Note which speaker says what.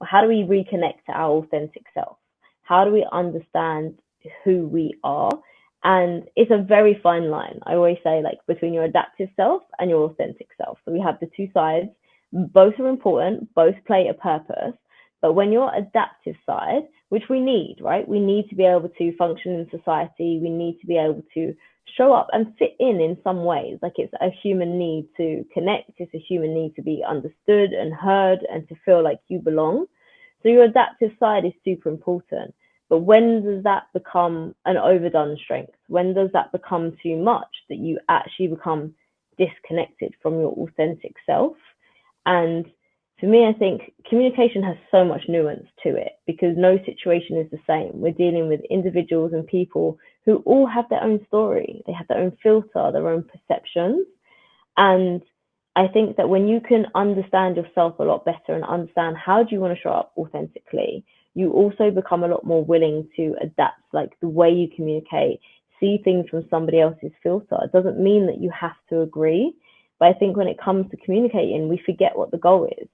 Speaker 1: how do we reconnect to our authentic self? How do we understand who we are? And it's a very fine line. I always say, like, between your adaptive self and your authentic self. So we have the two sides. Both are important, both play a purpose. But when your adaptive side, which we need, right? We need to be able to function in society. We need to be able to show up and fit in some ways. Like, it's a human need to connect. It's a human need to be understood and heard and to feel like you belong. So your adaptive side is super important. But when does that become an overdone strength? When does that become too much that you actually become disconnected from your authentic self? And for me, I think communication has so much nuance to it because no situation is the same. We're dealing with individuals and people who all have their own story. They have their own filter, their own perceptions. And I think that when you can understand yourself a lot better and understand how do you want to show up authentically, you also become a lot more willing to adapt, like the way you communicate, see things from somebody else's filter. It doesn't mean that you have to agree, but I think when it comes to communicating, we forget what the goal is.